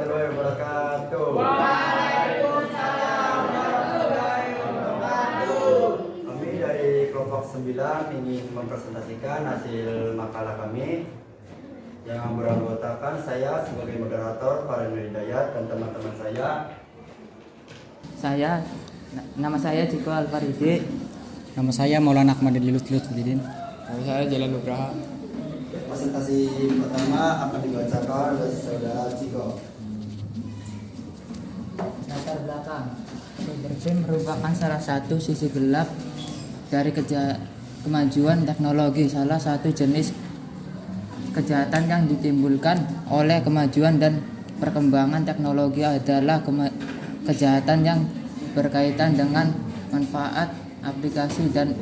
warahmatullahi wabarakatuh. Waalaikumsalam warahmatullahi wabarakatuh. Kami dari kelompok 9 ingin mempresentasikan hasil makalah kami yang beranggotakan saya sebagai moderator, Farhan Hidayat, dan teman-teman saya. Nama saya Ciko Alfarisi. Nama saya Maulana Ahmad Lutfudin. Nama saya Jalan Nugraha. Presentasi pertama akan dibacakan oleh saudara Ciko. Latar belakang. Cybercrime merupakan salah satu sisi gelap dari kemajuan teknologi. Salah satu jenis kejahatan yang ditimbulkan oleh kemajuan dan perkembangan teknologi adalah kejahatan yang berkaitan dengan manfaat aplikasi dan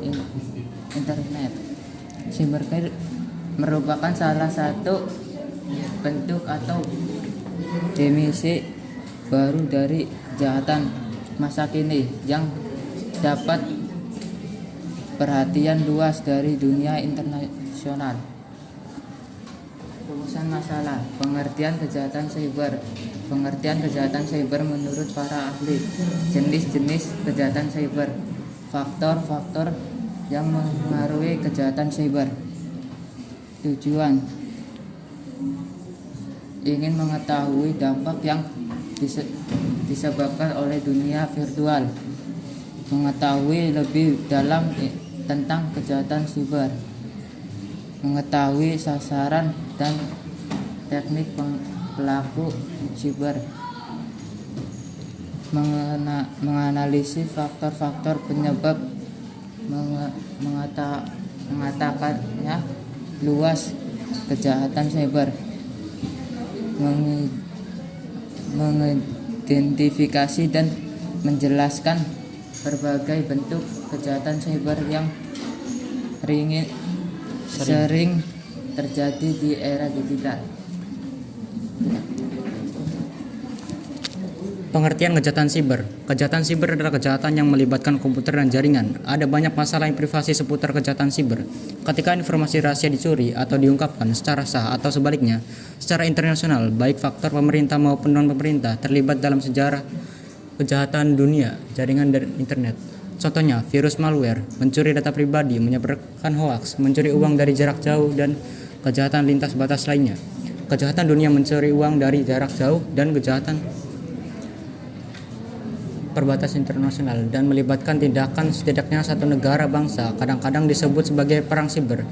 internet. Cybercrime merupakan salah satu bentuk atau dimensi baru dari kejahatan masa kini yang dapat perhatian luas dari dunia internasional. Rumusan masalah, pengertian kejahatan cyber. Pengertian kejahatan cyber menurut para ahli. Jenis-jenis kejahatan cyber. Faktor-faktor yang mengaruhi kejahatan cyber. Tujuan: ingin mengetahui dampak yang disebabkan oleh dunia virtual. Mengetahui lebih dalam tentang kejahatan cyber. Mengetahui sasaran dan teknik pelaku cyber. Menganalisis faktor-faktor penyebab mengatakannya luas kejahatan cyber. Mengidentifikasi dan menjelaskan berbagai bentuk kejahatan cyber yang sering terjadi di era digital. Pengertian kejahatan siber. Kejahatan siber adalah kejahatan yang melibatkan komputer dan jaringan. Ada banyak masalah privasi seputar kejahatan siber. Ketika informasi rahasia dicuri atau diungkapkan secara sah atau sebaliknya, secara internasional, baik faktor pemerintah maupun non-pemerintah terlibat dalam sejarah kejahatan dunia, jaringan dan internet. Contohnya, virus malware, mencuri data pribadi, menyebarkan hoaks, mencuri uang dari jarak jauh, dan kejahatan lintas batas lainnya. Kejahatan dunia mencuri uang dari jarak jauh dan kejahatan perbatas internasional dan melibatkan tindakan setidaknya satu negara bangsa, kadang-kadang disebut sebagai perang siber.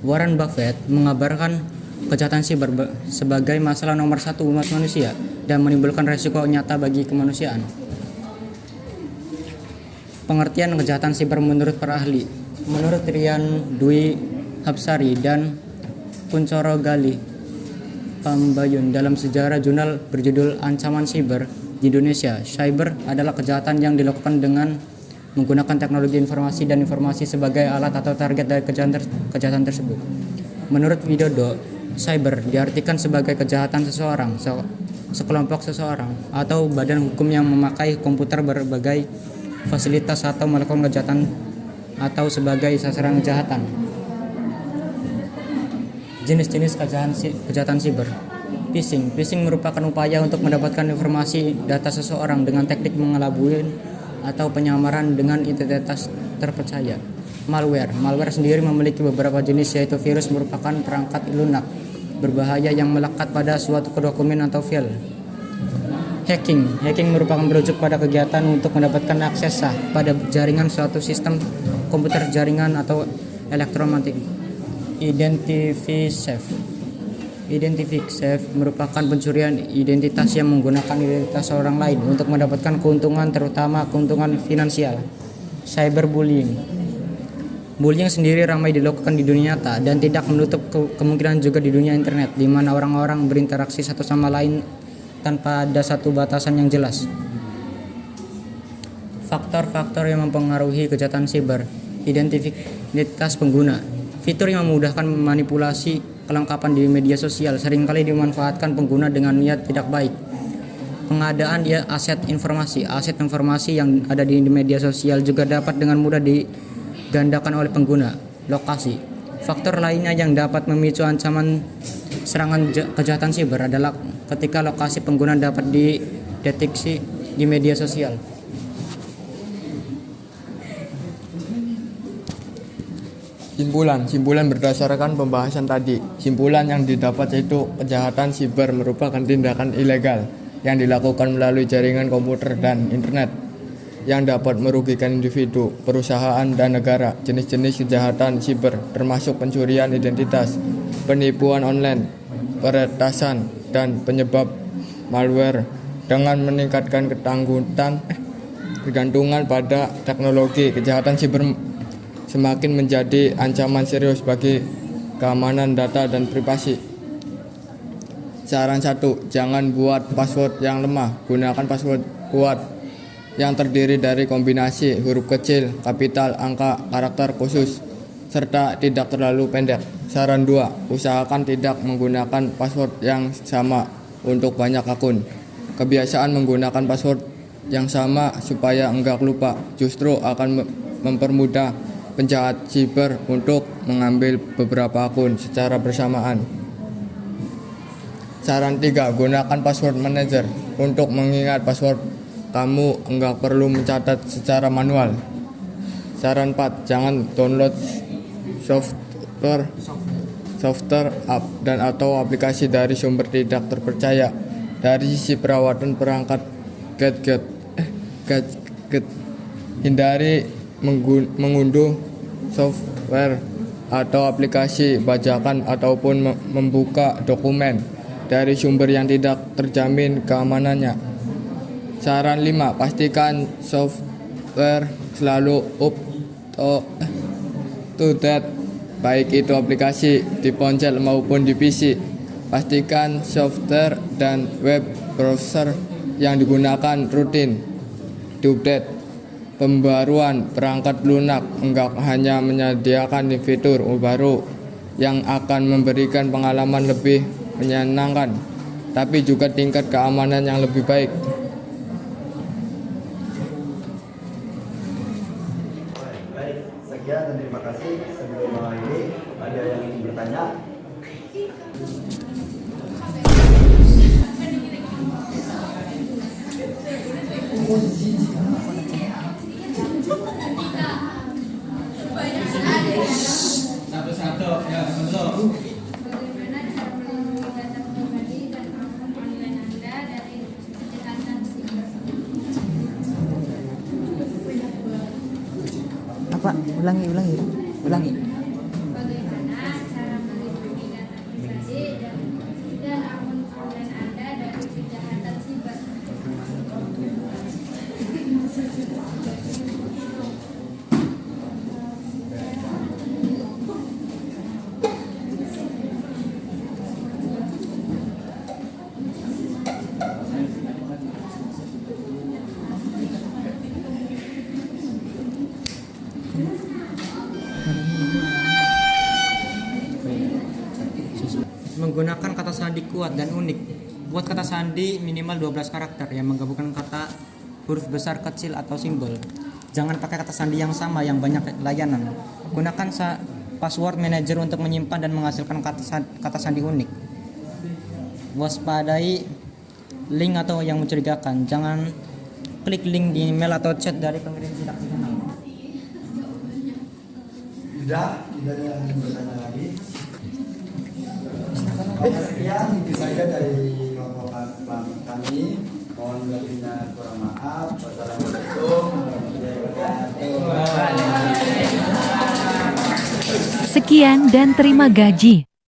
Warren Buffett mengabarkan kejahatan siber sebagai masalah nomor 1 umat manusia dan menimbulkan resiko nyata bagi kemanusiaan. Pengertian kejahatan siber menurut para ahli. Menurut Rian Dwi Hapsari dan Kuncoro Gali Pambayun dalam sejarah jurnal berjudul Ancaman Siber di Indonesia, cyber adalah kejahatan yang dilakukan dengan menggunakan teknologi informasi dan informasi sebagai alat atau target dari kejahatan tersebut. Menurut Widodo, cyber diartikan sebagai kejahatan seseorang, sekelompok seseorang, atau badan hukum yang memakai komputer berbagai fasilitas atau melakukan kejahatan atau sebagai sasaran kejahatan. Jenis-jenis kejahatan siber. Phishing merupakan upaya untuk mendapatkan informasi data seseorang dengan teknik mengelabui atau penyamaran dengan identitas terpercaya. Malware sendiri memiliki beberapa jenis, yaitu virus merupakan perangkat lunak berbahaya yang melekat pada suatu dokumen atau file. Hacking merupakan merujuk pada kegiatan untuk mendapatkan akses sah pada jaringan suatu sistem komputer, jaringan atau elektromagnetik. Identity merupakan pencurian identitas yang menggunakan identitas orang lain untuk mendapatkan keuntungan, terutama keuntungan finansial. Cyberbullying sendiri ramai dilakukan di dunia nyata dan tidak menutup kemungkinan juga di dunia internet, di mana orang-orang berinteraksi satu sama lain tanpa ada satu batasan yang jelas. Faktor-faktor yang mempengaruhi kejahatan siber. Identitas pengguna. Fitur yang memudahkan manipulasi kelengkapan di media sosial seringkali dimanfaatkan pengguna dengan niat tidak baik. Pengadaan aset informasi yang ada di media sosial juga dapat dengan mudah digandakan oleh pengguna. Lokasi. Faktor lainnya yang dapat memicu ancaman serangan kejahatan siber adalah ketika lokasi pengguna dapat dideteksi di media sosial. Simpulan berdasarkan pembahasan tadi. Simpulan yang didapat yaitu kejahatan siber merupakan tindakan ilegal yang dilakukan melalui jaringan komputer dan internet yang dapat merugikan individu, perusahaan, dan negara. Jenis-jenis kejahatan siber termasuk pencurian identitas, penipuan online, peretasan, dan penyebab malware dengan meningkatkan ketergantungan pada teknologi. Kejahatan siber semakin menjadi ancaman serius bagi keamanan data dan privasi. Saran 1, jangan buat password yang lemah. Gunakan password kuat yang terdiri dari kombinasi huruf kecil, kapital, angka, karakter khusus, serta tidak terlalu pendek. Saran 2, usahakan tidak menggunakan password yang sama untuk banyak akun. Kebiasaan menggunakan password yang sama supaya enggak lupa justru akan mempermudah penjahat siber untuk mengambil beberapa akun secara bersamaan. Saran 3, gunakan password manager. Untuk mengingat password, kamu enggak perlu mencatat secara manual. Saran 4, jangan download software dan atau aplikasi dari sumber tidak terpercaya. Dari sisi perawatan perangkat gadget, hindari mengunduh software atau aplikasi bajakan ataupun membuka dokumen dari sumber yang tidak terjamin keamanannya. Saran 5, pastikan software selalu up to date, baik itu aplikasi di ponsel maupun di PC. Pastikan software dan web browser yang digunakan rutin diupdate. Pembaruan perangkat lunak enggak hanya menyediakan fitur baru yang akan memberikan pengalaman lebih menyenangkan, tapi juga tingkat keamanan yang lebih baik. Baik, sekian dan terima kasih. Sebelum mengakhiri, ada yang ingin bertanya? Satu-satu, ya, satu. Bagaimana cara melindungi data pribadi dan akun online Anda dari kejahatan siber? Apa? Ulangi. Bagaimana cara melindungi data pribadi dan akun online Anda dari kejahatan siber? Menggunakan kata sandi kuat dan unik. Buat kata sandi minimal 12 karakter yang menggabungkan kata huruf besar, kecil, atau simbol. Jangan pakai kata sandi yang sama yang banyak layanan. Gunakan password manager untuk menyimpan dan menghasilkan kata sandi unik. Waspadai link atau yang mencurigakan. Jangan klik link di email atau chat dari pengirim tidak dikenal. Tidak ada yang ingin bertanya lagi. Sekian itu saja dari kelompok kami. Mohon lebihnya kurang maaf. Wassalamualaikum warahmatullahi wabarakatuh. Sekian dan terima gaji.